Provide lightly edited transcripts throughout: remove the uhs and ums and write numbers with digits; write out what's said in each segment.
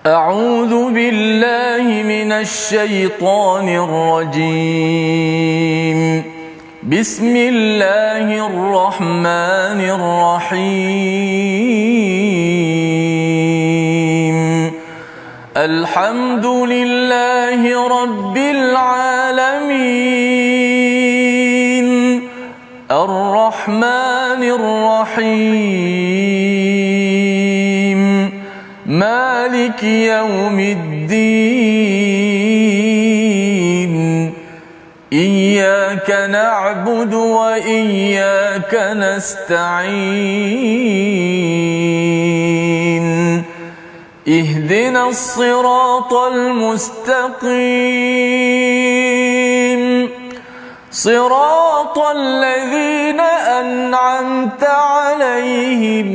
أعوذ بالله من الشيطان الرجيم. بسم الله الرحمن الرحيم. الحمد لله رب العالمين. الرحمن الرحيم. مالك يوم الدين. إياك نعبد وإياك نستعين. اهدنا الصراط المستقيم. صراط الذين أنعمت عليهم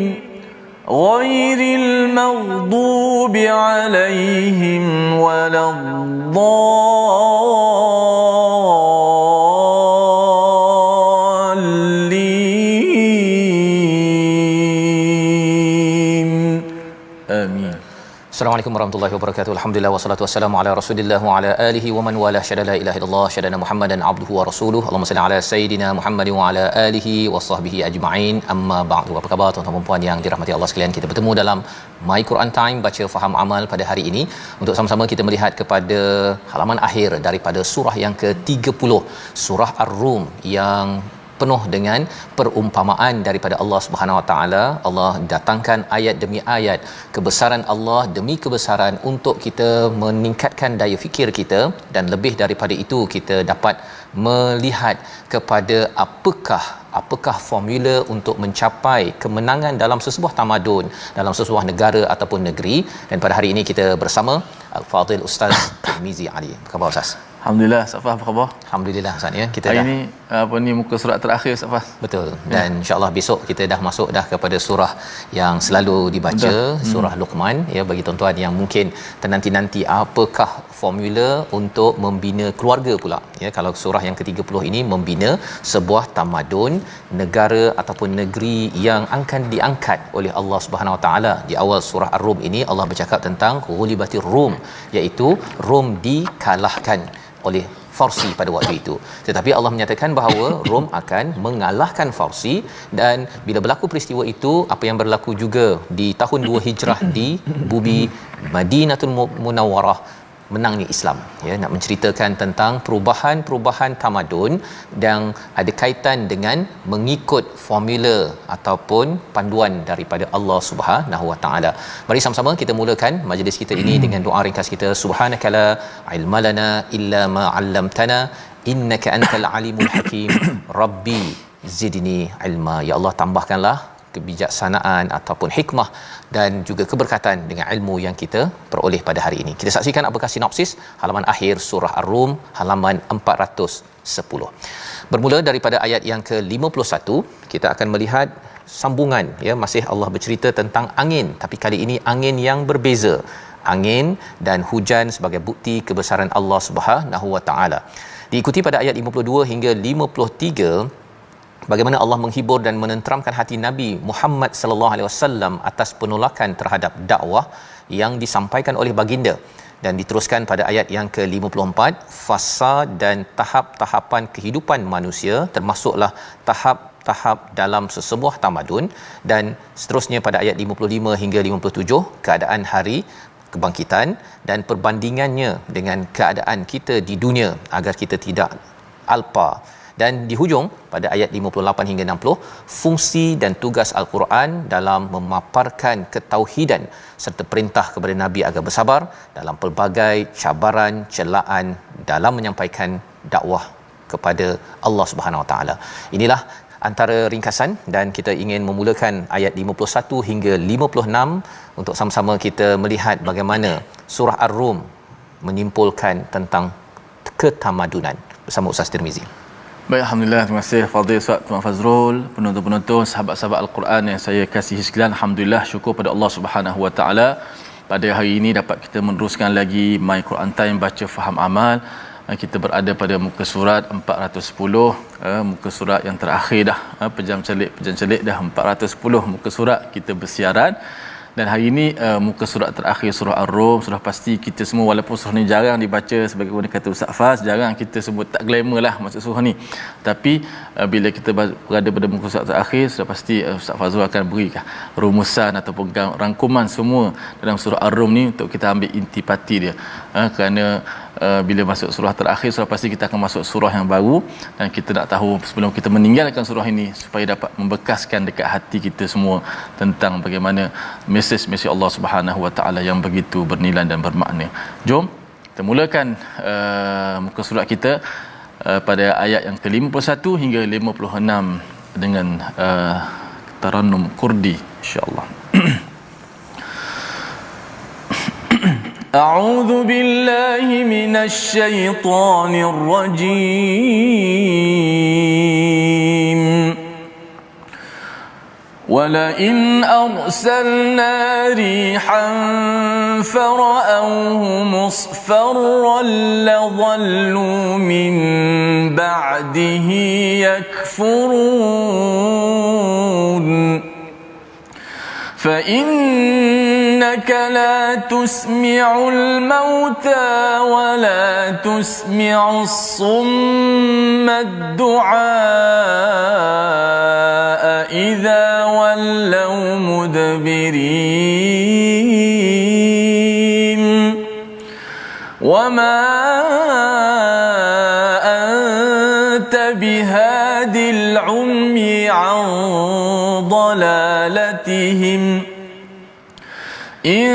غير المغضوب عليهم ولا الضالين. آمين. Assalamualaikum warahmatullahi wabarakatuh. Alhamdulillah wassalatu wassalamu ala Rasulillah wa ala alihi wa man wala syada la ilaha illallah syadana Muhammadan abduhu wa rasuluhu. Allahumma salli ala sayidina Muhammad wa ala alihi wa sahbihi ajma'in. Amma ba'du. Apa khabar tuan-tuan dan puan yang dirahmati Allah sekalian? Kita bertemu dalam My Quran Time baca faham amal pada hari ini untuk sama-sama kita melihat kepada halaman akhir daripada surah yang ke-30, surah Ar-Rum, yang penuh dengan perumpamaan daripada Allah Subhanahu Wa Taala. Allah datangkan ayat demi ayat kebesaran Allah demi kebesaran untuk kita meningkatkan daya fikir kita, dan lebih daripada itu kita dapat melihat kepada apakah formula untuk mencapai kemenangan dalam sesebuah tamadun, dalam sesebuah negara ataupun negeri. Dan pada hari ini kita bersama Al-Fadhil Ustaz Tirmizi Ali. Apa khabar Ustaz? Alhamdulillah, Safah, apa khabar? Alhamdulillah Ustaz ya. Kita hari dah ini muka surat terakhir, Safah. Betul. Dan insya-Allah besok kita dah masuk dah kepada surah yang selalu dibaca, surah Luqman ya, bagi tuan-tuan yang mungkin ternanti-nanti apakah formula untuk membina keluarga pula ya. Kalau surah yang ke-30 ini membina sebuah tamadun, negara ataupun negeri yang akan diangkat oleh Allah Subhanahu Wa Taala. Di awal surah Ar-Rum ini Allah bercakap tentang ghulibatir Rum, iaitu Rom dikalahkan oleh Farsi pada waktu itu. Tetapi Allah menyatakan bahawa Rom akan mengalahkan Farsi, dan bila berlaku peristiwa itu, apa yang berlaku juga di tahun 2 Hijrah di bumi Madinatul Munawwarah, menangnya Islam ya. Nak menceritakan tentang perubahan tamadun yang ada kaitan dengan mengikut formula ataupun panduan daripada Allah Subhanahu Wa Taala. Mari sama-sama kita mulakan majlis kita ini dengan doa ringkas kita. Subhanakala ilmalana illa ma 'allamtana innaka antal alimul hakim. Rabbi zidni ilma. Ya Allah, tambahkanlah kebijaksanaan ataupun hikmah dan juga keberkatan dengan ilmu yang kita peroleh pada hari ini. Kita saksikan apakah sinopsis halaman akhir surah Ar-Rum, halaman 410. Bermula daripada ayat yang ke-51, kita akan melihat sambungan ya. Masih Allah bercerita tentang angin, tapi kali ini angin yang berbeza. Angin dan hujan sebagai bukti kebesaran Allah Subhanahu Wa Taala. Diikuti pada ayat 52 hingga 53 bagaimana Allah menghibur dan menenteramkan hati Nabi Muhammad sallallahu alaihi wasallam atas penolakan terhadap dakwah yang disampaikan oleh baginda. Dan diteruskan pada ayat yang ke-54, fasa dan tahap-tahapan kehidupan manusia, termasuklah tahap-tahap dalam sesebuah tamadun. Dan seterusnya pada ayat 55 hingga 57, keadaan hari kebangkitan dan perbandingannya dengan keadaan kita di dunia agar kita tidak alpa. Dan di hujung pada ayat 58 hingga 60, fungsi dan tugas Al-Quran dalam memaparkan ketauhidan serta perintah kepada Nabi agar bersabar dalam pelbagai cabaran, celaan dalam menyampaikan dakwah kepada Allah Subhanahu Wa Taala. Inilah antara ringkasan, dan kita ingin memulakan ayat 51 hingga 56 untuk sama-sama kita melihat bagaimana surah Ar-Rum menyimpulkan tentang ketamadunan bersama Ustaz Tirmizi. Baik, alhamdulillah, terima kasih Fadil Ustaz Tuan Fazrul, penonton-penonton, sahabat-sahabat Al-Quran yang saya kasihi sekalian. Alhamdulillah, syukur pada Allah Subhanahu Wa Taala. Pada hari ini dapat kita meneruskan lagi My Quran Time baca faham amal. Kita berada pada muka surat 410, muka surat yang terakhir dah, pejam celik dah 410 muka surat kita bersiaran. Dan hari ini muka surat terakhir surah Ar-Rum, sudah pasti kita semua, walaupun surah ni jarang dibaca, sebagaimana kata Ustaz Faz, jarang kita sebut, tak glamour lah masuk surah ni. Tapi bila kita berada pada muka surat terakhir, sudah pasti Ustaz Fazrul akan beri rumusan ataupun rangkuman semua dalam surah Ar-Rum ni untuk kita ambil intipati dia. Kerana bila masuk surah terakhir, sudah pasti kita akan masuk surah yang baru, dan kita nak tahu sebelum kita meninggalkan surah ini supaya dapat membekaskan dekat hati kita semua tentang bagaimana mesej Allah Subhanahu Wa Taala yang begitu bernilai dan bermakna. Jom kita mulakan muka surat kita pada ayat yang ke-51 hingga 56 dengan Tarannum Kurdi, insya-Allah. أعوذ بالله من الشيطان الرجيم ولئن أرسلنا ريحا فرأوه مصفرا لظلوا من بعده يكفرون فإنك لا تسمع الموتى ولا تسمع الصم الدعاء إذا ولوا مدبرين وما أنت بهاد العمي عن ضلالتهم إن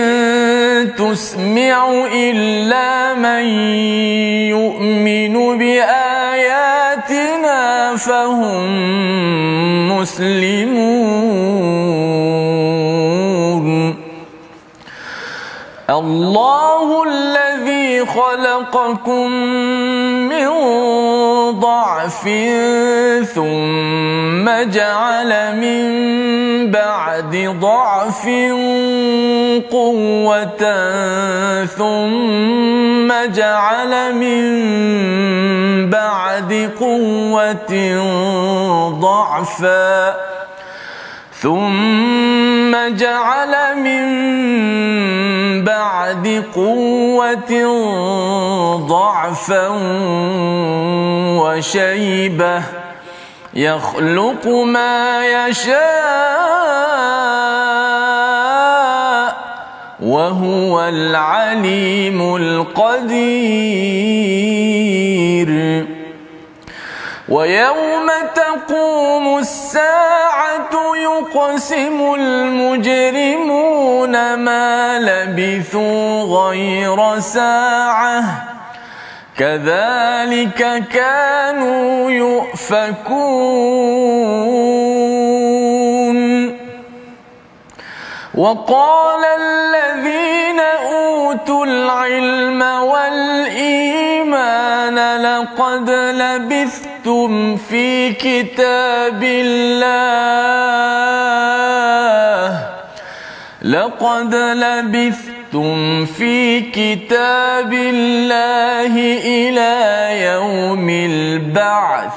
تسمع إلا من يؤمن بآياتنا فهم مسلمون الله الذي خلقكم من ضعف ثم جعل من بعد ضعف قوة ثم جعل من بعد قوة ضعفا ثم جعل من بعد قوة ضعفا وشيبة يخلق ما يشاء وهو العليم القدير ويوم تقوم الساعة يقسم المجرمون ما لبثوا غير ساعة كذلك كانوا يؤفكون وقال الذين أوتوا العلم والإيمان لقد لبثتم في كتاب الله لقد لبثتم في كتاب الله إلى يوم البعث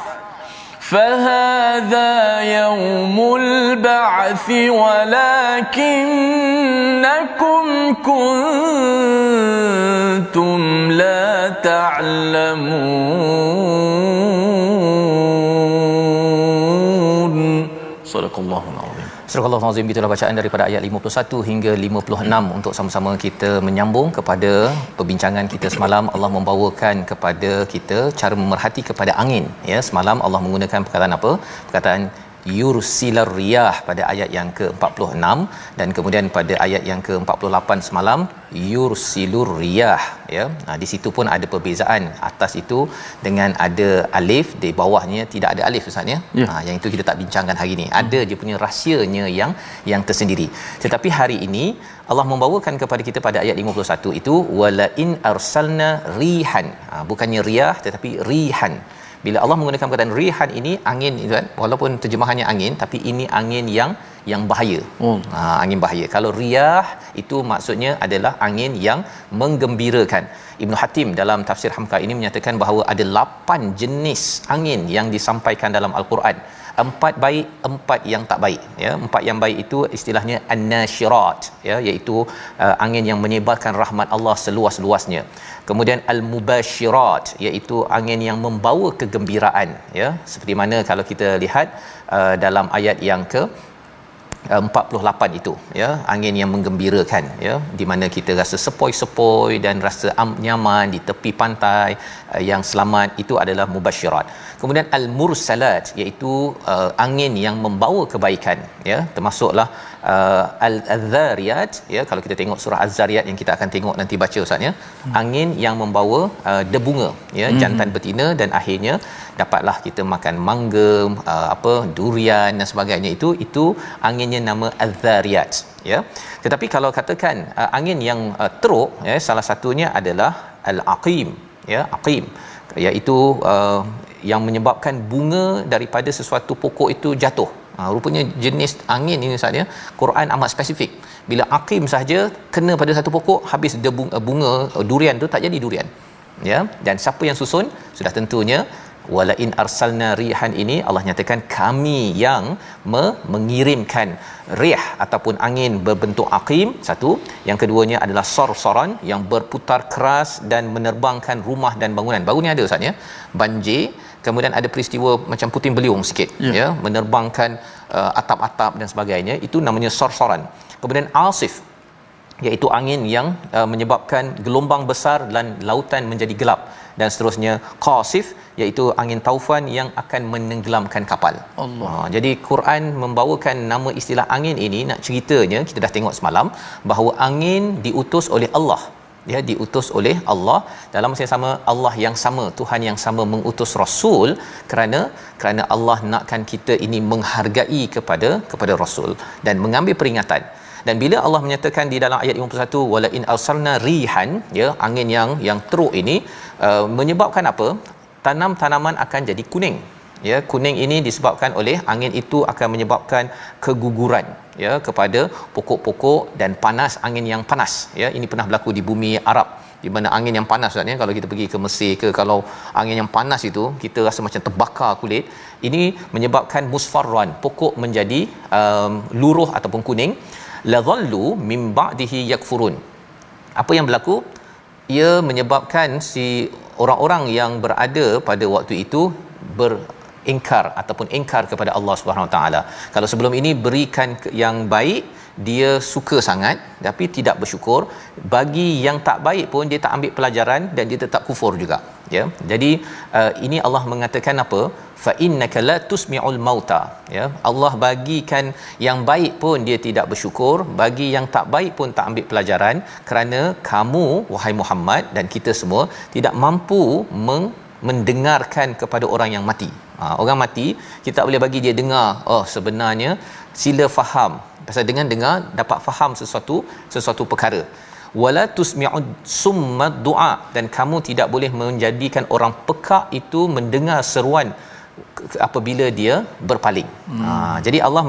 فهذا يوم البعث ولكنكم كنتم لا تعلمون صدق الله العظيم. Surah Al-Azim, itulah bacaan daripada ayat 51 hingga 56 untuk sama-sama kita menyambung kepada perbincangan kita semalam. Allah membawakan kepada kita cara memerhati kepada angin, ya. Semalam Allah menggunakan perkataan apa? Perkataan yursilar riyah pada ayat yang ke-46, dan kemudian pada ayat yang ke-48 semalam yursilur riyah, ya. Di situ pun ada perbezaan, atas itu dengan ada alif, di bawahnya tidak ada alif, Ustaz, ya. Yang itu kita tak bincangkan hari ini. Ada dia punya rahsianya yang tersendiri. Tetapi hari ini Allah membawakan kepada kita pada ayat 51 itu wala in arsalna rihan. Bukannya riyah tetapi rihan. Bila Allah menggunakan perkataan rihan ini, angin itu kan, walaupun terjemahannya angin, tapi ini angin yang bahaya. Angin bahaya. Kalau riyah itu maksudnya adalah angin yang menggembirakan. Ibnu Hatim dalam tafsir Hamka ini menyatakan bahawa ada 8 jenis angin yang disampaikan dalam Al-Quran. empat baik, empat yang tak baik, ya. Empat yang baik itu istilahnya an-nasyirat, ya, iaitu angin yang menyebarkan rahmat Allah seluas-luasnya. Kemudian al-mubasyirat, iaitu angin yang membawa kegembiraan, ya, seperti mana kalau kita lihat dalam ayat yang ke 48 itu, ya, angin yang menggembirakan, ya, di mana kita rasa sepoi-sepoi dan rasa nyaman di tepi pantai, yang selamat, itu adalah mubasyirat. Kemudian al-mursalat, iaitu angin yang membawa kebaikan, ya, termasuklah al-zariyat, ya, kalau kita tengok surah az-zariyat yang kita akan tengok nanti baca Ustaz, ya, angin yang membawa debunga, ya, jantan betina, dan akhirnya dapatlah kita makan mangga, durian dan sebagainya. Itu anginnya nama az-zariyat, ya. Tetapi kalau katakan angin yang teruk, ya, salah satunya adalah al-aqim, ya, aqim, iaitu yang menyebabkan bunga daripada sesuatu pokok itu jatuh. Rupanya jenis angin ini Ustaz, ya, Quran amat spesifik. Bila aqim sahaja kena pada satu pokok, habis bunga durian tu tak jadi durian, ya. Dan siapa yang susun? Sudah tentunya wala in arsalna rihan, ini Allah nyatakan kami yang mengirimkan rih ataupun angin berbentuk aqim, satu. Yang keduanya adalah sarsaran, yang berputar keras dan menerbangkan rumah dan bangunan. Baru ni ada Ustaz, ya, banjir, kemudian ada peristiwa macam puting beliung sikit, ya, menerbangkan atap-atap dan sebagainya, itu namanya sarsaran. Kemudian asif, iaitu angin yang menyebabkan gelombang besar dan lautan menjadi gelap, dan seterusnya. Qasif, iaitu angin taufan yang akan menenggelamkan kapal. Allah. Jadi Quran membawakan nama istilah angin ini, nak ceritanya kita dah tengok semalam bahawa angin diutus oleh Allah, ya, diutus oleh Allah. Dalam masa yang sama, Allah yang sama, Tuhan yang sama mengutus rasul kerana Allah nakkan kita ini menghargai kepada rasul dan mengambil peringatan. Dan bila Allah menyatakan di dalam ayat 51 wala in arsalna rihan, ya, angin yang teruk ini menyebabkan apa? Tanaman akan jadi kuning, ya. Kuning ini disebabkan oleh angin itu akan menyebabkan keguguran, ya, kepada pokok-pokok, dan panas, angin yang panas, ya. Ini pernah berlaku di bumi Arab, di mana angin yang panas Ustaz, ya, kalau kita pergi ke Mesir ke, kalau angin yang panas itu kita rasa macam terbakar kulit. Ini menyebabkan musfarran, pokok menjadi luruh ataupun kuning. La dhallu min ba'dihi yakfurun. Apa yang berlaku? Ia menyebabkan si orang-orang yang berada pada waktu itu beringkar ataupun ingkar kepada Allah Subhanahu Wa Taala. Kalau sebelum ini berikan yang baik, dia suka sangat tapi tidak bersyukur. Bagi yang tak baik pun dia tak ambil pelajaran dan dia tetap kufur juga, ya. Jadi ini Allah mengatakan apa? Fa innaka la tusmi'ul mauta, ya. Allah bagikan yang baik pun dia tidak bersyukur, bagi yang tak baik pun tak ambil pelajaran, kerana kamu wahai Muhammad dan kita semua tidak mampu mendengarkan kepada orang yang mati. Orang mati kita tak boleh bagi dia dengar, oh sebenarnya sila faham, pasal dengan dengar dapat faham sesuatu perkara. Wala tusmi'ud summa du'a, dan kamu tidak boleh menjadikan orang pekak itu mendengar seruan apabila dia berpaling. Jadi Allah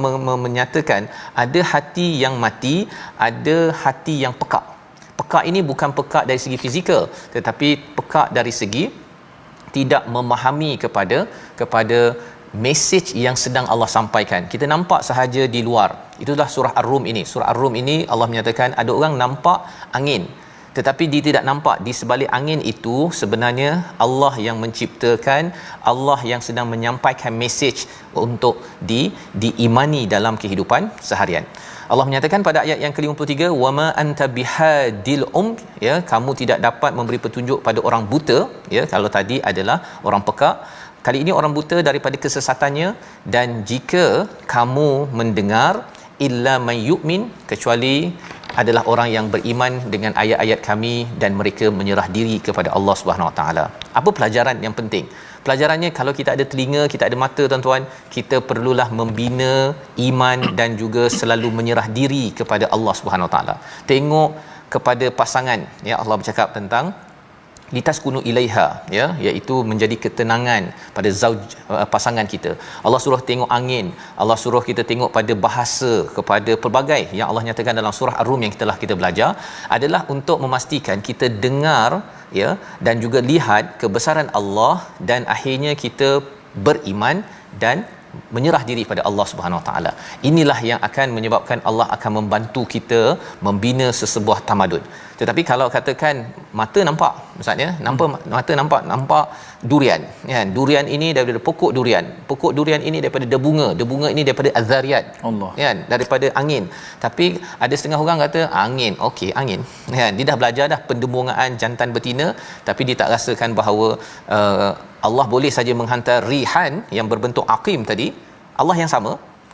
menyatakan ada hati yang mati, ada hati yang pekak. Pekak ini bukan pekak dari segi fizikal, tetapi pekak dari segi tidak memahami kepada mesej yang sedang Allah sampaikan. Kita nampak sahaja di luar. Itulah surah Ar-Rum ini. Surah Ar-Rum ini Allah menyatakan ada orang nampak angin, tetapi dia tidak nampak di sebalik angin itu sebenarnya Allah yang menciptakan, Allah yang sedang menyampaikan mesej untuk diimani dalam kehidupan seharian. Allah menyatakan pada ayat yang ke-53, wama anta bihadil ya, kamu tidak dapat memberi petunjuk pada orang buta, ya. Kalau tadi adalah orang pekak, kali ini orang buta daripada kesesatannya. Dan jika kamu mendengar illa may yu'min, kecuali adalah orang yang beriman dengan ayat-ayat kami dan mereka menyerah diri kepada Allah Subhanahu Wa Taala. Apa pelajaran yang penting? Pelajarannya, kalau kita ada telinga, kita ada mata tuan-tuan, kita perlulah membina iman dan juga selalu menyerah diri kepada Allah Subhanahu Wa Taala. Tengok kepada pasangan, ya, Allah bercakap tentang litaskunu ilaiha, ya, iaitu menjadi ketenangan pada pasangan kita. Allah suruh tengok angin, Allah suruh kita tengok pada bahasa, kepada pelbagai yang Allah nyatakan dalam surah Ar-Rum yang kita belajar, adalah untuk memastikan kita dengar, ya, dan juga lihat kebesaran Allah, dan akhirnya kita beriman dan menyerah diri pada Allah Subhanahu Wa Taala. Inilah yang akan menyebabkan Allah akan membantu kita membina sesebuah tamadun. Tetapi kalau katakan mata nampak, maksudnya mata nampak durian, kan? Durian ini daripada pokok durian. Pokok durian ini daripada debunga, debunga ini daripada azariyat. Allah. Kan? Daripada angin. Tapi ada setengah orang kata angin, okey angin. Kan? Dia dah belajar dah pendebungaan jantan betina, tapi dia tak rasakan bahawa Allah boleh saja menghantar rihan yang berbentuk aqim tadi. Allah yang sama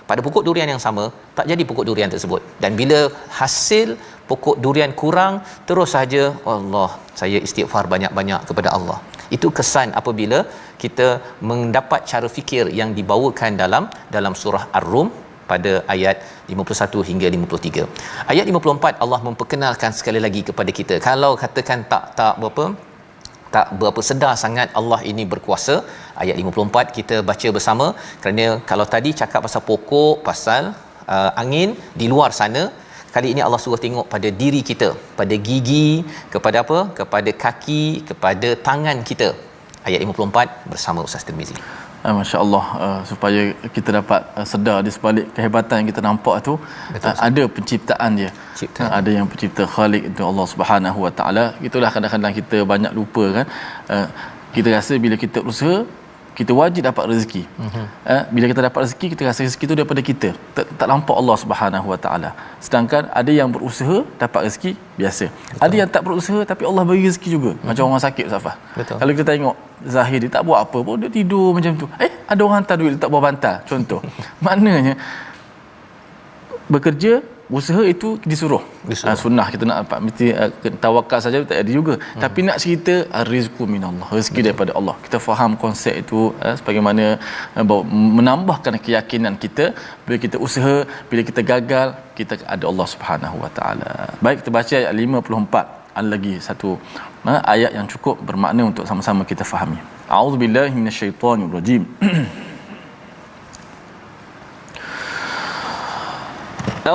pada pokok durian yang sama, tak jadi pokok durian tersebut. Dan bila hasil pokok durian kurang, terus saja Allah, saya istighfar banyak-banyak kepada Allah. Itu kesan apabila kita mendapat cara fikir yang dibawakan dalam surah Ar-Rum pada ayat 51 hingga 53. Ayat 54 Allah memperkenalkan sekali lagi kepada kita. Kalau katakan tak berapa sedar sangat Allah ini berkuasa, ayat 54 kita baca bersama, kerana kalau tadi cakap pasal pokok, pasal angin di luar sana, kali ini Allah suruh tengok pada diri kita, pada gigi, kepada apa? Kepada kaki, kepada tangan kita. Ayat 54 bersama Ustaz Tirmizi. Masya-Allah, supaya kita dapat sedar di sebalik kehebatan yang kita nampak tu, ada penciptaan dia. Ada yang pencipta, Khalik itu Allah Subhanahu Wa Taala. Itulah kadang-kadang kita banyak lupa kan. Kita rasa bila kita berusaha kita wajib dapat rezeki. Bila kita dapat rezeki, kita rasa rezeki itu daripada kita. Tak nampak Allah Subhanahu Wa Taala. Sedangkan ada yang berusaha dapat rezeki biasa. Betul. Ada yang tak berusaha tapi Allah bagi rezeki juga. Macam orang sakit, Ustaz. Kalau kita tengok zahir dia tak buat apa pun, dia tidur macam tu. Ada orang hantar duit, dia tak bawa bantal, contoh. Maknanya bekerja, usaha itu disuruh. Sunnah kita nak dapat mesti tawakal saja tak ada juga. Tapi nak cerita rizqu minallah, rezeki daripada Allah. Kita faham konsep itu sebagaimana menambahkan keyakinan kita bila kita usaha, bila kita gagal, kita ada Allah Subhanahu Wa Taala. Baik, kita baca ayat 54. Ada lagi satu ayat yang cukup bermakna untuk sama-sama kita fahami. A'udzubillahi minasyaitonirrajim.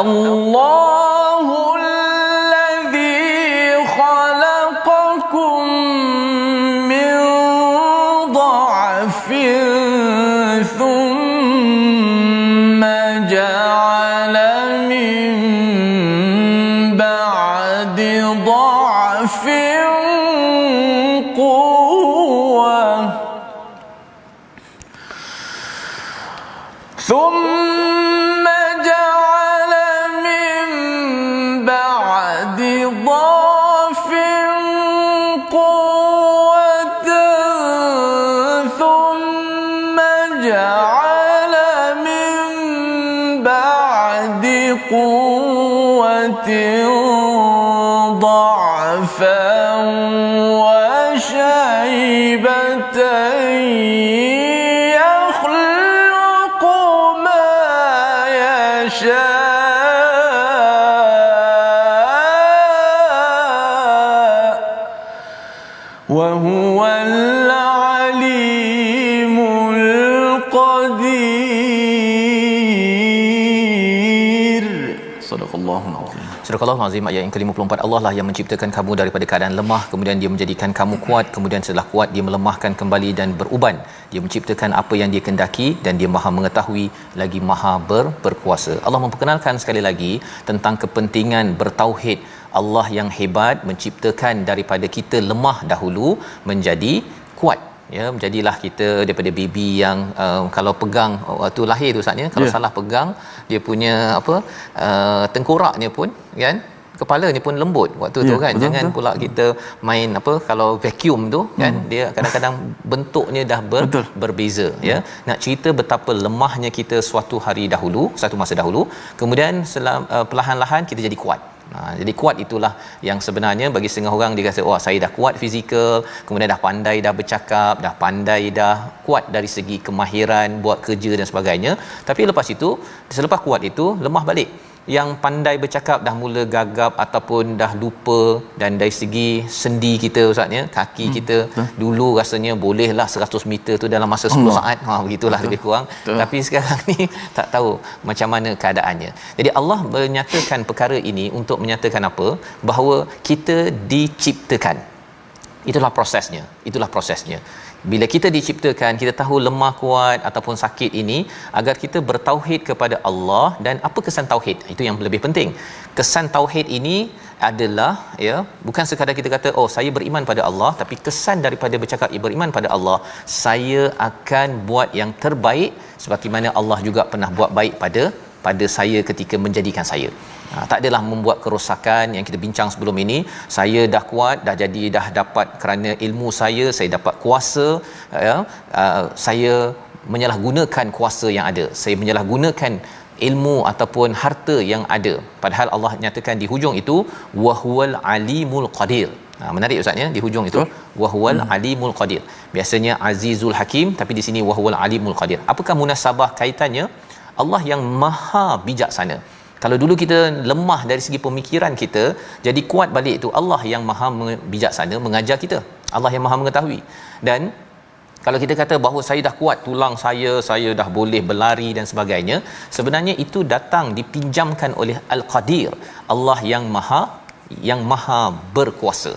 Allahul ladzi khalaqakum min dha'fin thumma ja'ala min ba'di dha'fin quwwah thumma ja'ala min ba'di dha'fin quwwatan thumma ja'ala min ba'di quwwatin ضعفا وشيبة يخلق ما يشاء وهو العليم القدير. صدق الله العظيم. Surah Al-Azim ayat yang ke-54, Allah lah yang menciptakan kamu daripada keadaan lemah, kemudian dia menjadikan kamu kuat, kemudian setelah kuat dia melemahkan kembali dan beruban. Dia menciptakan apa yang dia kehendaki dan dia Maha mengetahui lagi Maha berkuasa. Allah memperkenalkan sekali lagi tentang kepentingan bertauhid. Allah yang hebat menciptakan daripada kita lemah dahulu menjadi kuat. Ya, menjadilah kita daripada baby yang kalau pegang waktu lahir tu Ustaz, kalau salah pegang dia punya tengkoraknya pun kan, kepalanya pun lembut waktu tu kan. Jangan pula kita main kalau vacuum tu kan, dia kadang-kadang bentuknya dah berbeza. Ya, nak cerita betapa lemahnya kita suatu masa dahulu, kemudian perlahan-lahan kita jadi kuat. Jadi kuat itulah yang sebenarnya bagi setengah orang dia kata, oh saya dah kuat fizikal, kemudian dah pandai dah bercakap, dah pandai dah kuat dari segi kemahiran buat kerja dan sebagainya. Tapi lepas itu, selepas kuat itu lemah balik. Yang pandai bercakap dah mula gagap ataupun dah lupa. Dan dari segi sendi kita Ustaz, kaki kita dulu rasanya bolehlah 100 meter tu dalam masa 10 saat. Begitulah lebih kurang. Tapi sekarang ni tak tahu macam mana keadaannya. Jadi Allah menyatakan perkara ini untuk menyatakan apa? Bahawa kita diciptakan. Itulah prosesnya. Bila kita diciptakan, kita tahu lemah kuat ataupun sakit ini, agar kita bertauhid kepada Allah. Dan apa kesan tauhid? Itu yang lebih penting. Kesan tauhid ini adalah, ya, bukan sekadar kita kata oh saya beriman pada Allah, tapi kesan daripada bercakap beriman pada Allah, saya akan buat yang terbaik sebagaimana Allah juga pernah buat baik pada saya ketika menjadikan saya. Tak adalah membuat kerosakan yang kita bincang sebelum ini. Saya dah kuat, dah dapat kerana ilmu saya dapat kuasa, ya, saya menyalahgunakan kuasa yang ada, saya menyalahgunakan ilmu ataupun harta yang ada, padahal Allah nyatakan di hujung itu wahwal alimul qadir. Menarik ustaz ya, di hujung itu wahwal alimul qadir. Biasanya azizul hakim, tapi di sini wahwal alimul qadir. Apakah munasabah kaitannya? Allah yang maha bijaksana. Kalau dulu kita lemah dari segi pemikiran kita, jadi kuat balik itu Allah yang maha bijaksana mengajar kita, Allah yang maha mengetahui. Dan kalau kita kata bahawa saya dah kuat, tulang saya dah boleh berlari dan sebagainya, sebenarnya itu datang dipinjamkan oleh Al-Qadir, Allah yang maha berkuasa.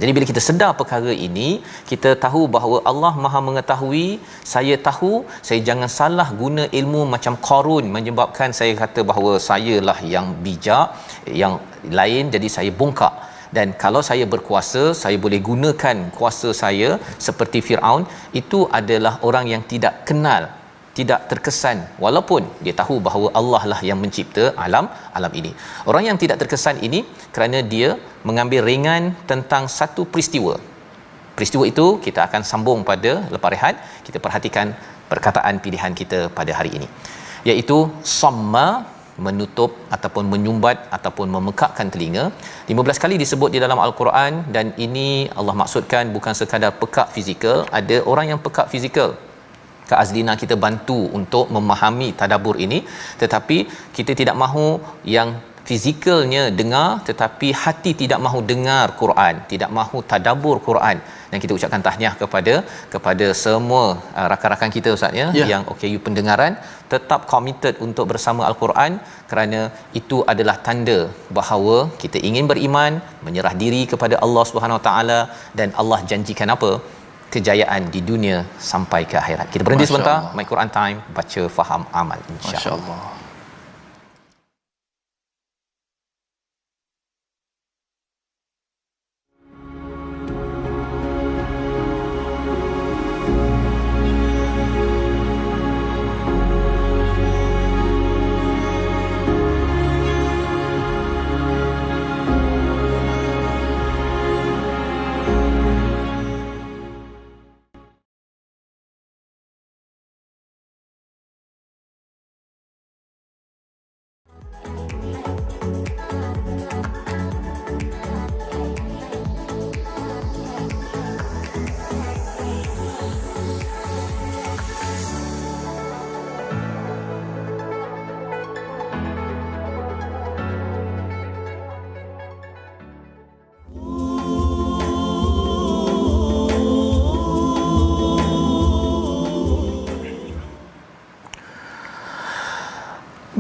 Jadi bila kita sedar perkara ini, kita tahu bahawa Allah maha mengetahui. Saya tahu saya jangan salah guna ilmu macam Qarun, menyebabkan saya kata bahawa sayalah yang bijak, yang lain jadi saya bongkak. Dan kalau saya berkuasa, saya boleh gunakan kuasa saya seperti Firaun. Itu adalah orang yang tidak kenal, tidak terkesan, walaupun dia tahu bahawa Allah lah yang mencipta alam ini. Orang yang tidak terkesan ini kerana dia mengambil ringan tentang satu peristiwa. Peristiwa itu kita akan sambung pada lepas rehat. Kita perhatikan perkataan pilihan kita pada hari ini, iaitu samma, menutup ataupun menyumbat ataupun memekakkan telinga. 15 kali disebut di dalam Al-Quran, dan ini Allah maksudkan bukan sekadar pekak fizikal. Ada orang yang pekak fizikal, Kak Azlina kita bantu untuk memahami tadabbur ini, tetapi kita tidak mahu yang fizikalnya dengar tetapi hati tidak mahu dengar Quran, tidak mahu tadabbur Quran. Dan kita ucapkan tahniah kepada semua rakan-rakan kita ustaz ya, yang OKU pendengaran tetap committed untuk bersama Al-Quran, kerana itu adalah tanda bahawa kita ingin beriman, menyerah diri kepada Allah Subhanahu Wa Taala, dan Allah janjikan apa? Kejayaan di dunia sampai ke akhirat. Kita berhenti sebentar. My Quran Time, baca, faham, amal, insya-Allah.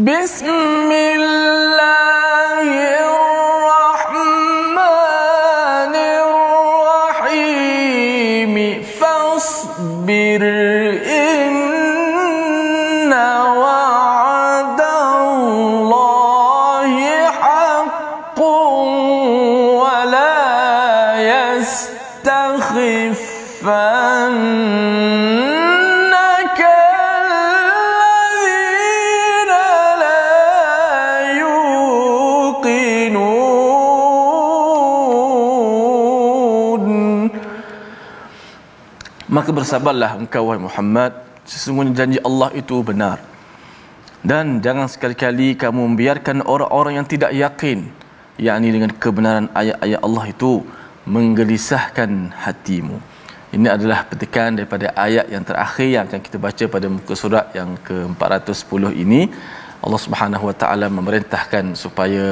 Bismillahirrahmanirrahim. Fasbir inna wa'dallahi haqqun wa la yastakhifan maka bersabarlah engkau wahai Muhammad, sesungguhnya janji Allah itu benar. Dan jangan sekali-kali kamu membiarkan orang-orang yang tidak yakin, yakni dengan kebenaran ayat-ayat Allah itu, menggelisahkan hatimu. Ini adalah petikan daripada ayat yang terakhir yang akan kita baca pada muka surat yang ke-410 ini. Allah Subhanahu Wa Taala memerintahkan supaya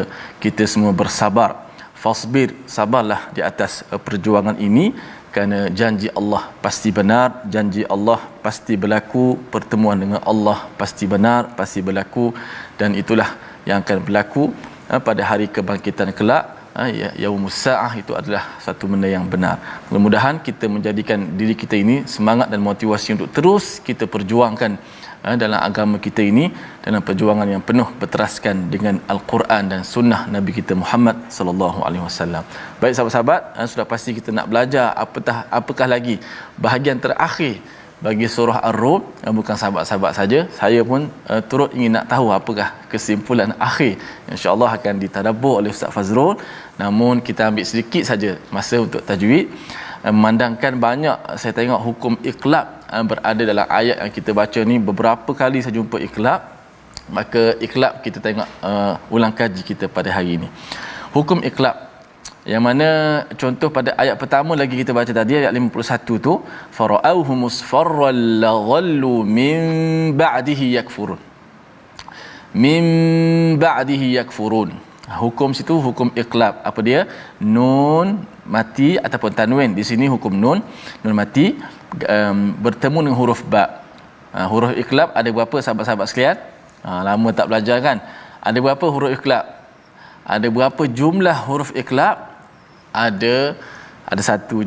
kita semua bersabar. Fasbir, sabarlah di atas perjuangan ini, kerana janji Allah pasti benar, janji Allah pasti berlaku, pertemuan dengan Allah pasti benar, pasti berlaku, dan itulah yang akan berlaku pada hari kebangkitan kelak. yaumus saah itu adalah satu benda yang benar. Mudah-mudahan kita menjadikan diri kita ini semangat dan motivasi untuk terus kita perjuangkan dalam agama kita ini, dalam perjuangan yang penuh berteraskan dengan Al-Quran dan sunnah Nabi kita Muhammad sallallahu alaihi wasallam. Baik sahabat-sahabat, sudah pasti kita nak belajar apakah lagi bahagian terakhir bagi surah Ar-Rum. Bukan sahabat-sahabat saja, saya pun turut ingin nak tahu apakah kesimpulan akhir. Insya-Allah akan ditadabbur oleh Ustaz Fazrul. Namun kita ambil sedikit saja masa untuk tajwid. Memandangkan banyak saya tengok hukum iqlab berada dalam ayat yang kita baca ni, beberapa kali saya jumpa iqlab. Maka iqlab kita tengok ulang kaji kita pada hari ini. Hukum iqlab yang mana contoh pada ayat pertama lagi kita baca tadi, ayat 51 tu, fara'auhu musfarran laghallu min ba'dihi yakfurun. Min ba'dihi yakfurun. Hukum situ hukum iqlab. Apa dia? Nun mati ataupun tanwin. Di sini hukum nun mati bertemu dengan huruf ba. Huruf iqlab ada berapa sahabat-sahabat sekalian? Lama tak belajar kan? Ada berapa huruf iqlab? Ada berapa jumlah huruf iqlab? Ada satu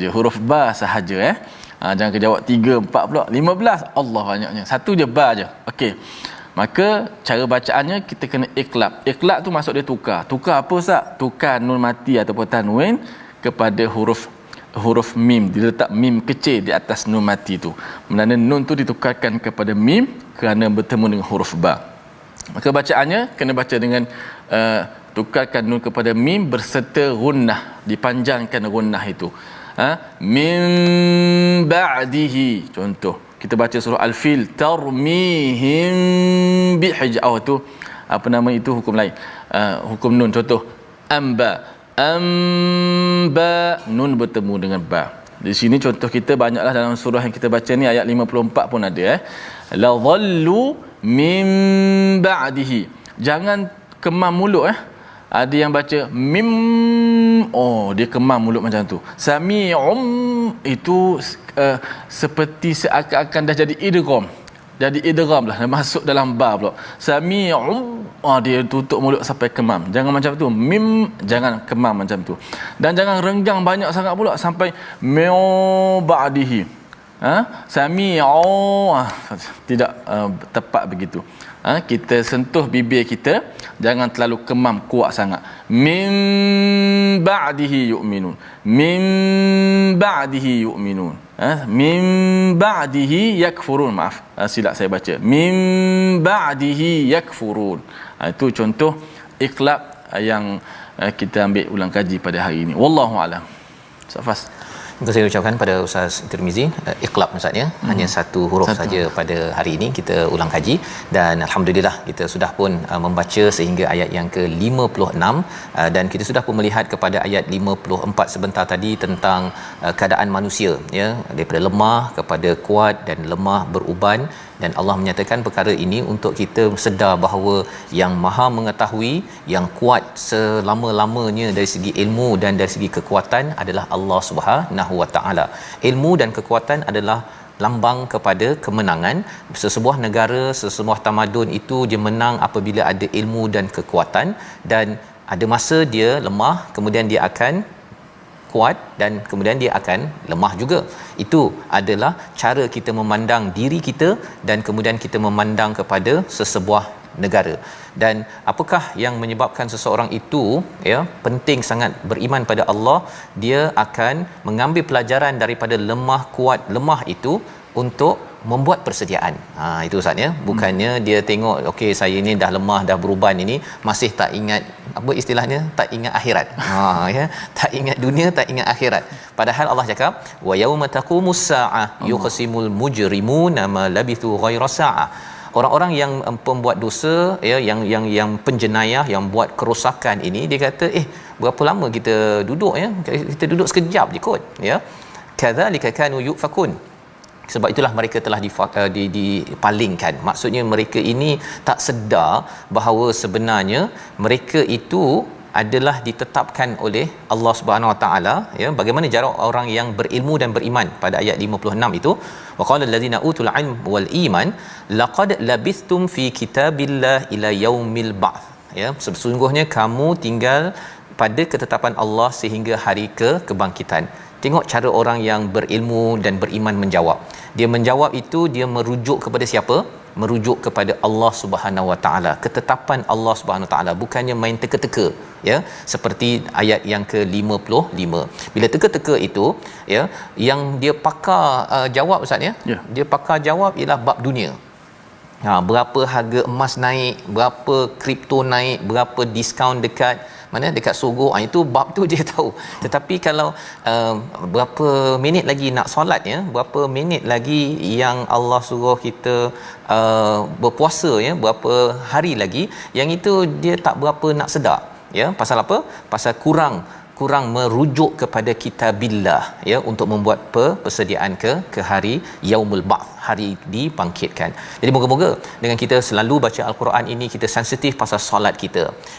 je, huruf ba sahaja. Jangan kejawab 3, 4 pula, 15. Allah banyaknya. Satu je, ba je. Okey. Maka cara bacaannya kita kena iqlab. Iqlab tu maksud dia tukar. Tukar apa Ustaz? Tukar nun mati ataupun tanwin kepada huruf mim. Diletak mim kecil di atas nun mati tu. Maknanya nun tu ditukarkan kepada mim kerana bertemu dengan huruf ba. Maka bacaannya kena baca dengan tukarkan nun kepada mim berserta gunnah, dipanjangkan gunnah itu. Min ba'dihi, contoh kita baca surah Al-Fil, tarmihim bihijau, tu apa nama itu hukum lain. Hukum nun, contoh amba nun bertemu dengan ba. Di sini contoh kita banyaklah dalam surah yang kita baca ni, ayat 54 pun ada. La dhallu min ba'dihi, jangan kemam mulut. Ada yang baca mim, dia kemam mulut macam tu. Sami'um, itu seperti seakan-akan dah jadi idgham. Jadi idgham lah, masuk dalam ba pula. Sami'um, dia tutup mulut sampai kemam. Jangan macam tu. Mim, jangan kemam macam tu. Dan jangan renggang banyak sangat pula sampai mi'u ba'dihi. Sami'u, tidak tepat begitu. Kita sentuh bibir kita, jangan terlalu kemam kuat sangat. Min ba'dihi yu'minun. Min ba'dihi yu'minun. Min ba'dihi yakfurun. Maaf, silap saya baca. Min ba'dihi yakfurun. Itu contoh iqlab yang kita ambil ulang kaji pada hari ini. Wallahu a'lam. Safas. Terima kasih ucapkan pada Ustaz Tirmizi. Iqlab Ustaznya hanya satu huruf saja pada hari ini kita ulang kaji, dan alhamdulillah kita sudah pun membaca sehingga ayat yang ke-56, dan kita sudah pun melihat kepada ayat 54 sebentar tadi tentang keadaan manusia, ya, daripada lemah kepada kuat dan lemah beruban. Dan Allah menyatakan perkara ini untuk kita sedar bahawa yang maha mengetahui, yang kuat selama-lamanya dari segi ilmu dan dari segi kekuatan adalah Allah Subhanahu Wa Taala. Ilmu dan kekuatan adalah lambang kepada kemenangan. Sesebuah negara, sesebuah tamadun itu dia menang apabila ada ilmu dan kekuatan, dan ada masa dia lemah, kemudian dia akan kuat, dan kemudian dia akan lemah juga. Itu adalah cara kita memandang diri kita dan kemudian kita memandang kepada sesebuah negara. Dan apakah yang menyebabkan seseorang itu, ya, penting sangat beriman pada Allah, dia akan mengambil pelajaran daripada lemah kuat lemah itu untuk membuat persediaan. Itu Ustaz, ya. Bukannya dia tengok okey saya ni dah lemah, dah beruban ini, masih tak ingat apa istilahnya, tak ingat akhirat. Ya, tak ingat dunia, tak ingat akhirat. Padahal Allah cakap wa yauma taqumus saah yuqsimul mujrimuna ma labithu ghaira saah. Orang-orang yang pembuat dosa, ya, yang penjenayah, yang buat kerosakan ini, dia kata berapa lama kita duduk, ya, kita duduk sekejap je kot, ya. Kadzalika kanu yufakun. Sebab itulah mereka telah dipalingkan. Maksudnya mereka ini tak sedar bahawa sebenarnya mereka itu adalah ditetapkan oleh Allah Subhanahu Wa Taala, ya. Bagaimana jarak orang yang berilmu dan beriman pada ayat 56 itu, waqala allazina utul ilm wal iman laqad labithtum fi kitabillah ila yaumil ba'th, ya. Sesungguhnya kamu tinggal pada ketetapan Allah sehingga hari kebangkitan. Tengok cara orang yang berilmu dan beriman menjawab. Dia menjawab itu, dia merujuk kepada siapa? Merujuk kepada Allah Subhanahu Wa Taala, ketetapan Allah Subhanahu Wa Taala, bukannya main teka-teka, ya, seperti ayat yang ke-55. Bila teka-teka itu, ya, yang dia pakar jawab ustaz, ya, dia pakar jawab ialah bab dunia. Berapa harga emas naik, berapa kripto naik, berapa diskaun dekat dekat Sogo, itu bab tu dia tahu. Tetapi kalau berapa minit lagi nak solat, ya, berapa minit lagi yang Allah suruh kita berpuasa, ya, berapa hari lagi, yang itu dia tak berapa nak sedar, ya. Pasal apa? Pasal kurang merujuk kepada kitabillah, ya, untuk membuat persediaan ke hari yaumul ba'th, hari dibangkitkan. Jadi moga-moga dengan kita selalu baca al-Quran ini, kita sensitif pasal solat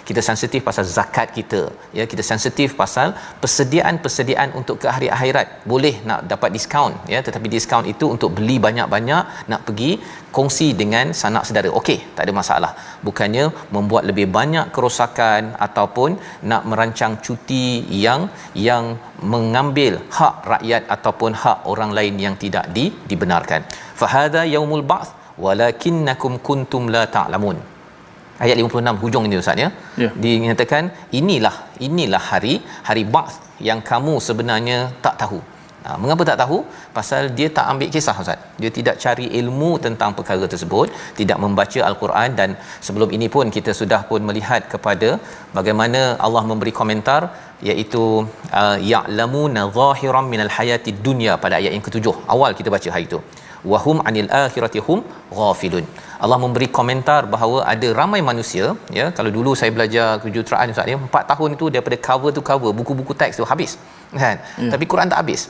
kita sensitif pasal zakat kita, ya, kita sensitif pasal persediaan untuk ke hari akhirat. Boleh nak dapat diskaun, ya, tetapi diskaun itu untuk beli banyak-banyak, nak pergi kongsi dengan sanak saudara. Okey, tak ada masalah. Bukannya membuat lebih banyak kerosakan ataupun nak merancang cuti yang mengambil hak rakyat ataupun hak orang lain yang tidak dibenarkan. Fahadha yaumul ba'th walakinnakum kuntum la ta'lamun. Ayat 56 hujung ini ustaz, ya. Dinyatakan inilah hari ba'th yang kamu sebenarnya tak tahu. Mengapa tak tahu? Pasal dia tak ambil kisah ustaz. Dia tidak cari ilmu tentang perkara tersebut, tidak membaca al-Quran. Dan sebelum ini pun kita sudah pun melihat kepada bagaimana Allah memberi komentar, iaitu ya'lamuna zahiran minal hayatid dunya, pada ayat yang ke-7 awal kita baca hari itu. Wahum anil akhirati hum ghafilun. Allah memberi komentar bahawa ada ramai manusia, ya, kalau dulu saya belajar kejuruteraan ustaz, ya, 4 tahun itu daripada cover to cover buku-buku teks tu habis, kan, tapi Quran tak habis.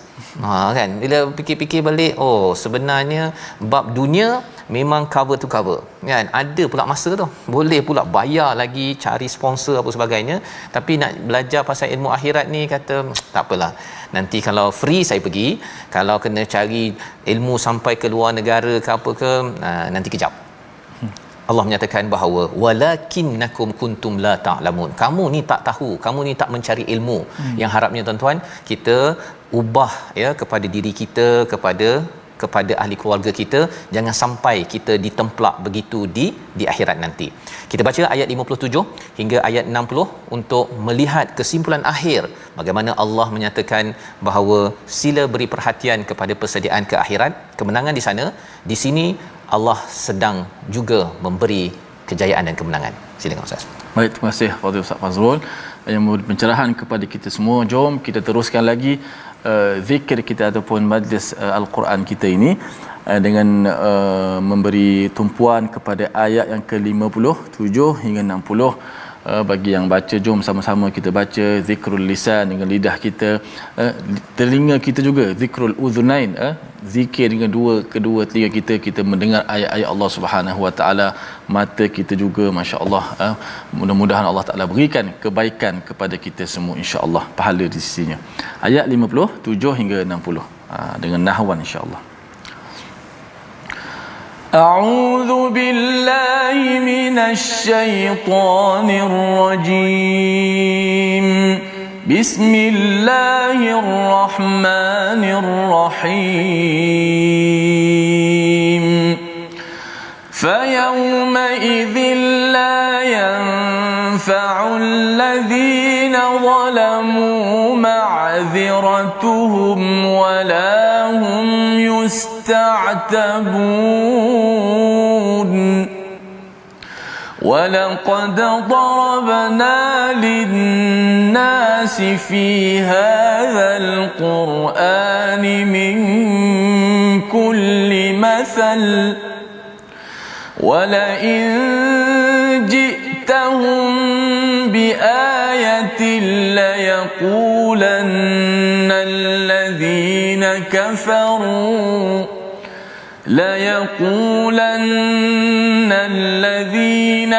Kan, bila fikir-fikir balik, oh sebenarnya bab dunia memang cover to cover, kan. Ada pula masa tu boleh pula bayar lagi, cari sponsor apa sebagainya, tapi nak belajar pasal ilmu akhirat ni kata tak apalah, nanti kalau free saya pergi, kalau kena cari ilmu sampai ke luar negara ke apa ke, nanti kejap. Allah menyatakan bahawa walakinnakum kuntum la ta'lamun. Kamu ni tak tahu, kamu ni tak mencari ilmu. Yang harapnya tuan-tuan kita ubah, ya, kepada diri kita, kepada ahli keluarga kita, jangan sampai kita ditemplak begitu di akhirat nanti. Kita baca ayat 57 hingga ayat 60 untuk melihat kesimpulan akhir bagaimana Allah menyatakan bahawa sila beri perhatian kepada persediaan ke akhirat, kemenangan di sana. Di sini Allah sedang juga memberi kejayaan dan kemenangan. Silakan Ustaz. Baik, terima kasih Fadil Ustaz Fazrul yang memberi pencerahan kepada kita semua. Jom kita teruskan lagi zikir kita ataupun majlis al-Quran kita ini dengan memberi tumpuan kepada ayat yang ke-57 hingga 60. Bagi yang baca, jom sama-sama kita baca zikrul lisan dengan lidah kita, telinga kita juga zikrul uzunain, zikir dengan kedua telinga kita mendengar ayat-ayat Allah Subhanahu Wa Taala, mata kita juga, masya-Allah, mudah-mudahan Allah Taala berikan kebaikan kepada kita semua, insya-Allah pahala di sisinya. Ayat 57 hingga 60 dengan nahwan, insya-Allah. أعوذ بالله من الشيطان الرجيم بسم الله الرحمن الرحيم فيومئذ لا ينفع الذين ظلموا معذرتهم ولا هم يستعتبون ولقد ضربنا للناس في هذا القرآن من كل مثل ولئن جئتهم بآية ليقولن الذين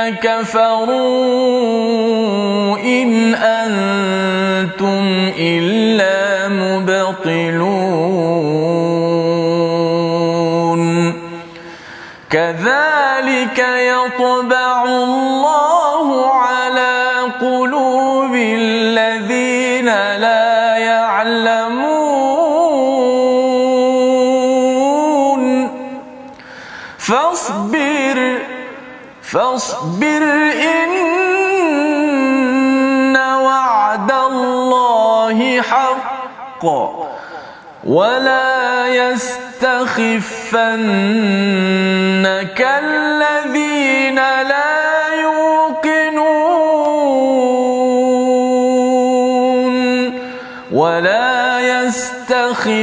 كفروا إن أنتم إلا مبطلون كذلك يطبع الله على قلوب الذين فاصبر إن وعد الله حق ولا يستخفنك الذين لا يوقنون ولا يستخفنك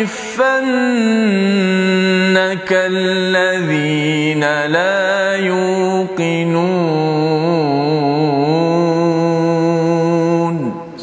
الذين لا يوقنون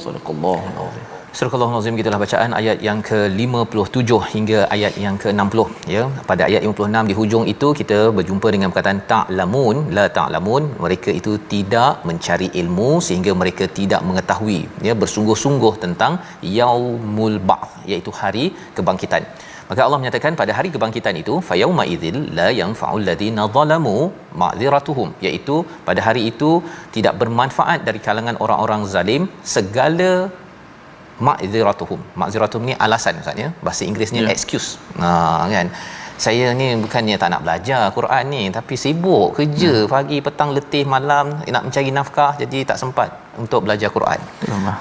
صدق الله العظيم. Surah Al-Azim, gitulah bacaan ayat yang ke-57 hingga ayat yang ke-60 ya. Pada ayat 56 di hujung itu kita berjumpa dengan perkataan ta'lamun, la ta'lamun, mereka itu tidak mencari ilmu sehingga mereka tidak mengetahui ya, bersungguh-sungguh tentang yaumul ba'ts, iaitu hari kebangkitan. Maka Allah menyatakan pada hari kebangkitan itu fayauma idzil la yanfa'ul ladzina zalamu ma'dziratuhum, iaitu pada hari itu tidak bermanfaat dari kalangan orang-orang zalim segala ma'dziratuhum. Ma'dziratuhum ni alasan Ustaz ya. Bahasa Inggerisnya excuse. Kan. Saya ni bukannya tak nak belajar Quran ni, tapi sibuk kerja pagi petang letih malam nak mencari nafkah, jadi tak sempat untuk belajar Quran.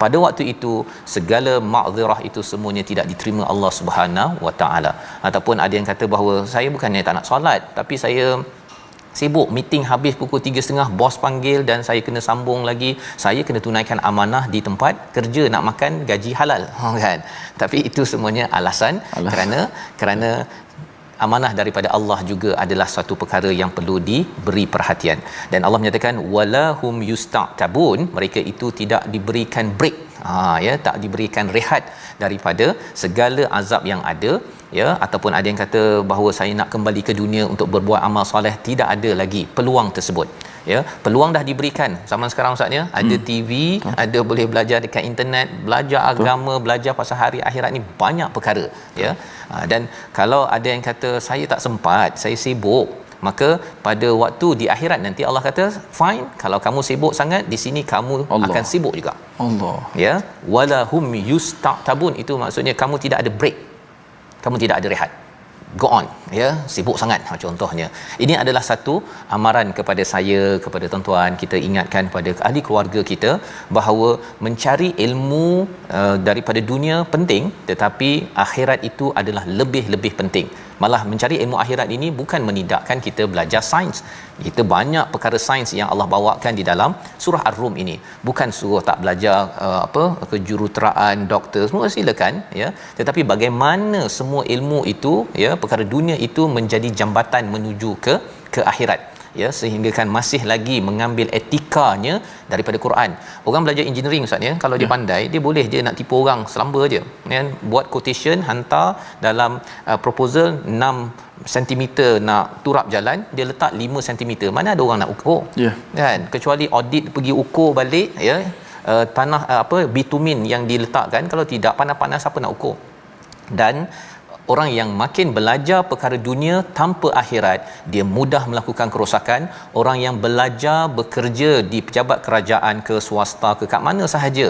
Pada waktu itu segala ma'dzirah itu semuanya tidak diterima Allah Subhanahu Wa Taala. Ataupun ada yang kata bahawa saya bukannya tak nak solat, tapi saya sibuk meeting habis pukul 3.30, bos panggil dan saya kena sambung lagi, saya kena tunaikan amanah di tempat kerja nak makan gaji halal kan. Tapi itu semuanya alasan. kerana amanah daripada Allah juga adalah satu perkara yang perlu diberi perhatian. Dan Allah menyatakan walahum yusta'tabun, mereka itu tidak diberikan break, ya, tak diberikan rehat daripada segala azab yang ada ya. Ataupun ada yang kata bahawa saya nak kembali ke dunia untuk berbuat amal soleh, tidak ada lagi peluang tersebut ya. Peluang dah diberikan zaman sekarang Ustaz ya, ada TV, ada boleh belajar dekat internet, belajar agama, belajar pasal hari akhirat ni, banyak perkara ya. Dan kalau ada yang kata saya tak sempat, saya sibuk, maka pada waktu di akhirat nanti Allah kata fine, kalau kamu sibuk sangat di sini kamu akan sibuk juga. Allah Ya, walahum yusta'tabun, itu maksudnya kamu tidak ada break, kamu tidak ada rehat, go on ya, sibuk sangat contohnya. Ini adalah satu amaran kepada saya, kepada tuan-tuan, kita ingatkan kepada ahli keluarga kita bahawa mencari ilmu daripada dunia penting, tetapi akhirat itu adalah lebih-lebih penting. Malah mencari ilmu akhirat ini bukan menidakkan kita belajar sains. Kita banyak perkara sains yang Allah bawakan di dalam surah Ar-Rum ini. Bukan suruh tak belajar kejuruteraan, doktor, semua silakan ya. Tetapi bagaimana semua ilmu itu ya, perkara dunia itu menjadi jambatan menuju ke akhirat ya, sehingga kan masih lagi mengambil etikanya daripada Quran. Orang belajar engineering Ustaz ya, kalau dia pandai, dia boleh je nak tipu orang selamba je kan, buat quotation hantar dalam proposal 6 cm nak turap jalan, dia letak 5 cm. Mana ada orang nak ukur kan, kecuali audit pergi ukur balik ya, tanah bitumin yang diletakkan, kalau tidak panas-panas siapa nak ukur. Dan orang yang makin belajar perkara dunia tanpa akhirat, dia mudah melakukan kerosakan. Orang yang belajar bekerja di pejabat kerajaan ke swasta ke kat mana sahaja,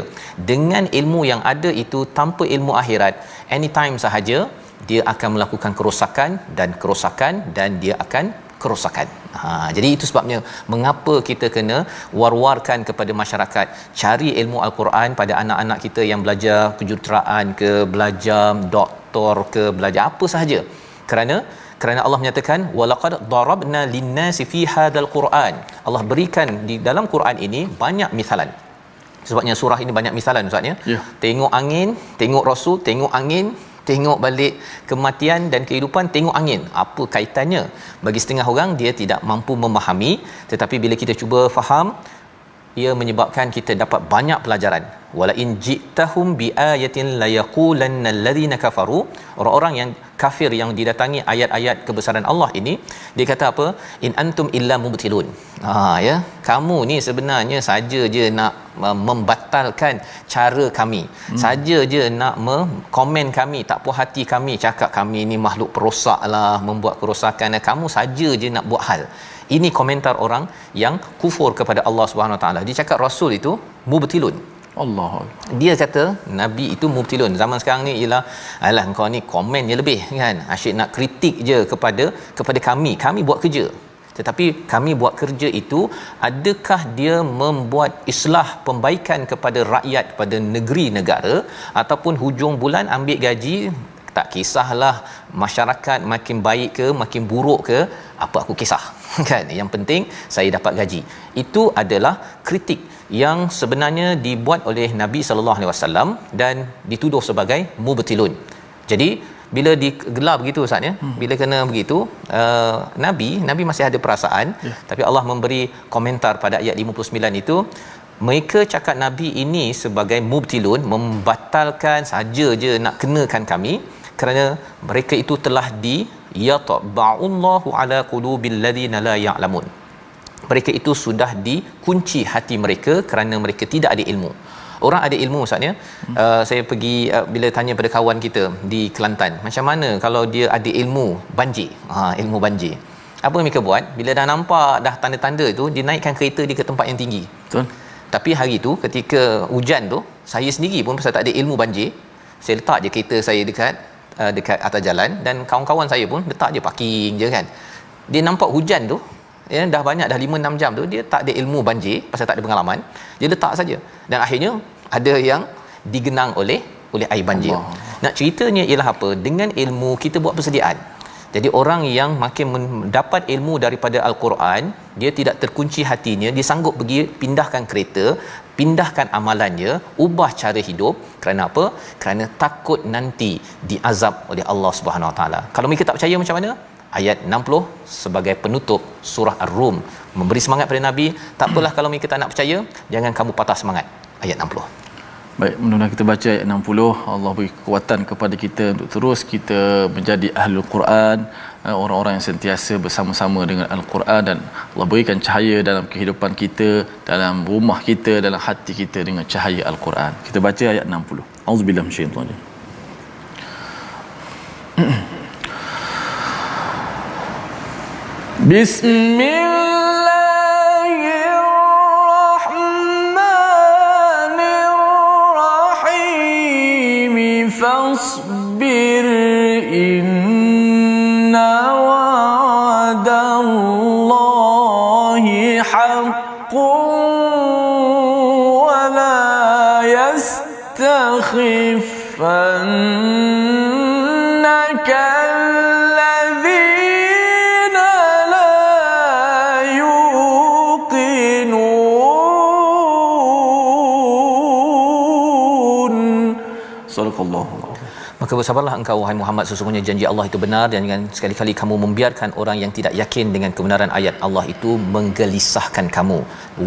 dengan ilmu yang ada itu tanpa ilmu akhirat, anytime sahaja dia akan melakukan kerosakan dan dia akan kerosakan. Jadi itu sebabnya mengapa kita kena war-warkan kepada masyarakat, cari ilmu Al-Quran pada anak-anak kita yang belajar kejuruteraan ke, belajar doktor ke, belajar apa sahaja. Kerana Allah menyatakan walaqad darabna lin-nasi fi hadzal Quran. Allah berikan di dalam Quran ini banyak misalan. Sebabnya surah ini banyak misalan Ustaz ya. Tengok angin, tengok rasul, tengok angin, tengok balik kematian dan kehidupan, tengok angin. Apa kaitannya? Bagi setengah orang dia tidak mampu memahami, tetapi bila kita cuba faham, ia menyebabkan kita dapat banyak pelajaran. Wala in ji'tahum biayatin la yaqulanna alladhina kafaru, orang-orang yang kafir yang didatangi ayat-ayat kebesaran Allah ini, dia kata apa? In antum illa mubtilun. Ya, kamu ni sebenarnya saja je nak membatalkan cara kami, saja je nak komen kami, tak puas hati kami, cakap kami ni makhluk perosak lah, membuat kerosakan, kamu saja je nak buat hal. Ini komentar orang yang kufur kepada Allah Subhanahu Wa Taala. Dia cakap rasul itu mubtilun. Allah. Dia kata nabi itu mubtilun. Zaman sekarang ni ialah alah kau ni komen je lebih kan, asyik nak kritik je kepada kami buat kerja. tetapi kami buat kerja itu, adakah dia membuat islah pembaikan kepada rakyat, pada negeri negara, ataupun hujung bulan ambil gaji, tak kisahlah masyarakat makin baik ke makin buruk ke, apa aku kisah kan, yang penting saya dapat gaji. Itu adalah kritik yang sebenarnya dibuat oleh Nabi sallallahu alaihi wasallam dan dituduh sebagai mubtilun. Jadi bila digelar begitu Ustaz ya, bila kena begitu, Nabi masih ada perasaan, tapi Allah memberi komentar pada ayat 59 itu, mereka cakap Nabi ini sebagai mubtilun, membatalkan saja je nak kenakan kami, kerana mereka itu telah yatba'ullahu ala qulubil ladzina la ya'lamun. Mereka itu sudah dikunci hati mereka kerana mereka tidak ada ilmu. Orang ada ilmu Ustaz ya. Saya pergi bila tanya pada kawan kita di Kelantan, macam mana kalau dia ada ilmu banjir? Ilmu banjir. Apa mereka buat? Bila dah nampak dah tanda-tanda tu, dia naikkan kereta dia ke tempat yang tinggi. Betul. Tapi hari tu ketika hujan tu, saya sendiri pun pasal tak ada ilmu banjir, saya letak je kereta saya dekat atas jalan, dan kawan-kawan saya pun letak je parking je kan. Dia nampak hujan tu, ya, dah banyak dah 5-6 jam tu, dia tak ada ilmu banjir pasal tak ada pengalaman, dia letak saja, dan akhirnya ada yang digenang oleh air banjir. Nak ceritanya ialah apa? Dengan ilmu kita buat persediaan. Jadi orang yang makin mendapat ilmu daripada Al-Quran, dia tidak terkunci hatinya, dia sanggup pergi pindahkan kereta, pindahkan amalannya, ubah cara hidup. Kerana apa? Kerana takut nanti diazab oleh Allah Subhanahu Wa Taala. Kalau mereka tak percaya, macam mana? Ayat 60 sebagai penutup surah Ar-Rum memberi semangat pada Nabi. Tak apalah kalau mereka tak nak percaya, jangan kamu patah semangat. Ayat 60. Baik, mudah-mudahan kita baca ayat 60. Allah beri kekuatan kepada kita untuk terus kita menjadi ahlul Quran, orang-orang yang sentiasa bersama-sama dengan Al-Quran, dan Allah berikan cahaya dalam kehidupan kita, dalam rumah kita, dalam hati kita dengan cahaya Al-Quran. Kita baca ayat 60. Auzubillahi minasyaitanir rajim. Bismillahirrahmanirrahim. Fasbir inna wa'dallahi haqqun wa la yastakhifannaka Maka bersabarlah engkau wahai Muhammad, sesungguhnya janji Allah itu benar, dan jangan sekali-kali kamu membiarkan orang yang tidak yakin dengan kebenaran ayat Allah itu menggelisahkan kamu.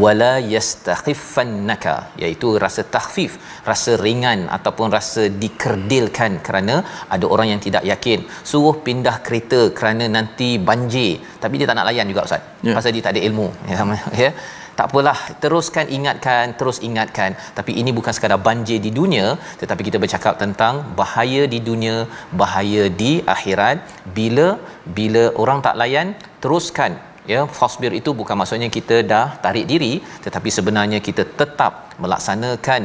Wala yastakhifannaka, iaitu rasa takhfif, rasa ringan ataupun rasa dikerdilkan kerana ada orang yang tidak yakin. Suruh pindah kereta kerana nanti banjir, tapi dia tak nak layan juga Ustaz. Pasal dia tak ada ilmu. Ya. Tak apalah, terus ingatkan. Tapi ini bukan sekadar banjir di dunia, tetapi kita bercakap tentang bahaya di dunia, bahaya di akhirat. Bila orang tak layan, teruskan. Ya, fasbir itu bukan maksudnya kita dah tarik diri, tetapi sebenarnya kita tetap melaksanakan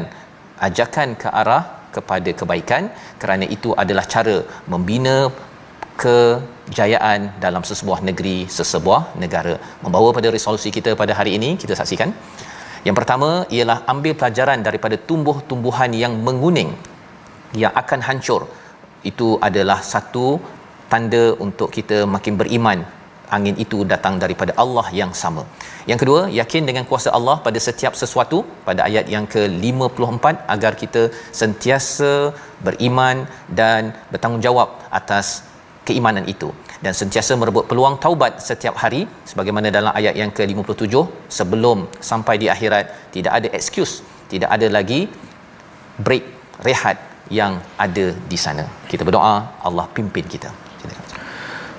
ajakan ke arah kepada kebaikan, kerana itu adalah cara membina kejayaan dalam sesebuah negeri, sesebuah negara. Membawa pada resolusi kita pada hari ini, kita saksikan. Yang pertama ialah ambil pelajaran daripada tumbuh-tumbuhan yang menguning, yang akan hancur. Itu adalah satu tanda untuk kita makin beriman. Angin itu datang daripada Allah yang sama. Yang kedua, yakin dengan kuasa Allah pada setiap sesuatu, pada ayat yang ke-54, agar kita sentiasa beriman dan bertanggungjawab atas keimanan itu, dan sentiasa merebut peluang taubat setiap hari, sebagaimana dalam ayat yang ke-57, sebelum sampai di akhirat tidak ada excuse, tidak ada lagi break, rehat yang ada di sana. Kita berdoa Allah pimpin kita.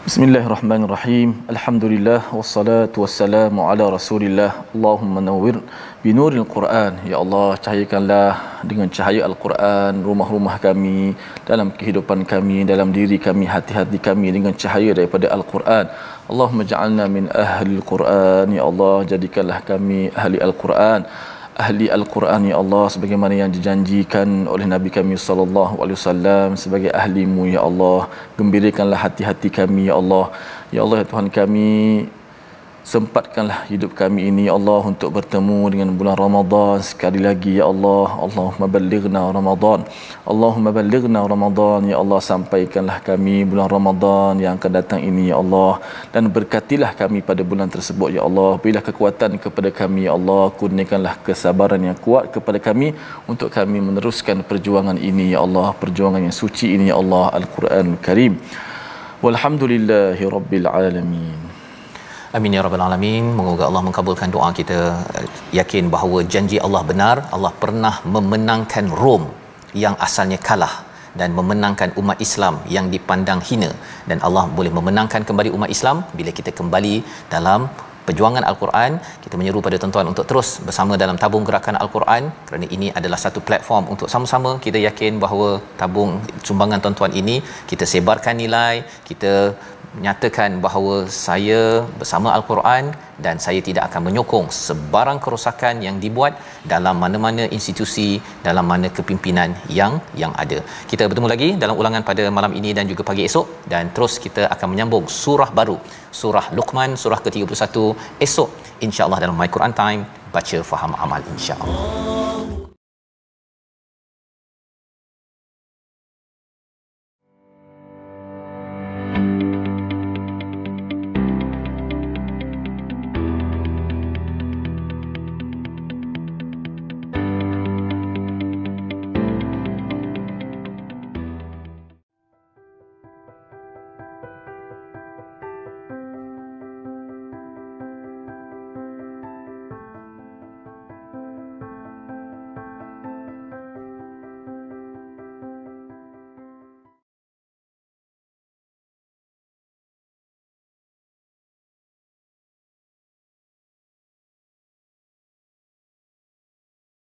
Bismillahirrahmanirrahim. Alhamdulillah wassalatu wassalamu ala Rasulillah. Allahumma nawwir binuril Quran. Ya Allah, cahayakanlah dengan cahaya Al-Quran rumah-rumah kami, dalam kehidupan kami, dalam diri kami, hati-hati kami dengan cahaya daripada Al-Quran. Allahumma ja'alna min ahli Al-Quran. Ya Allah, jadikanlah kami ahli Al-Quran. Ahli Al-Quran ya Allah, sebagaimana yang dijanjikan oleh Nabi kami sallallahu alaihi wasallam sebagai ahli-Mu ya Allah. Gembirakanlah hati-hati kami ya Allah. Ya Allah ya Tuhan kami, Sempatkanlah hidup kami ini ya Allah untuk bertemu dengan bulan Ramadan sekali lagi ya Allah. Allahumma ballighna Ramadan. Allahumma ballighna Ramadan ya Allah, sampaikanlah kami bulan Ramadan yang akan datang ini ya Allah, dan berkatilah kami pada bulan tersebut ya Allah. Berilah kekuatan kepada kami ya Allah, kurniakanlah kesabaran yang kuat kepada kami untuk kami meneruskan perjuangan ini ya Allah, perjuangan yang suci ini ya Allah, Al-Quran Karim. Walhamdulillahi rabbil alamin. Amin ya rabbal alamin. Moga Allah mengabulkan doa kita. Yakin bahawa janji Allah benar. Allah pernah memenangkan Rom yang asalnya kalah dan memenangkan umat Islam yang dipandang hina, dan Allah boleh memenangkan kembali umat Islam bila kita kembali dalam perjuangan Al-Quran. Kita menyeru pada tuan-tuan untuk terus bersama dalam tabung gerakan Al-Quran, kerana ini adalah satu platform untuk sama-sama kita yakin bahawa tabung sumbangan tuan-tuan ini kita sebarkan nilai, kita nyatakan bahawa saya bersama Al-Quran dan saya tidak akan menyokong sebarang kerosakan yang dibuat dalam mana-mana institusi, dalam mana kepimpinan yang ada. Kita bertemu lagi dalam ulangan pada malam ini dan juga pagi esok, dan terus kita akan menyambung surah baru, surah Luqman, surah ke-31 esok insya-Allah dalam My Quran Time, baca faham amal insya-Allah.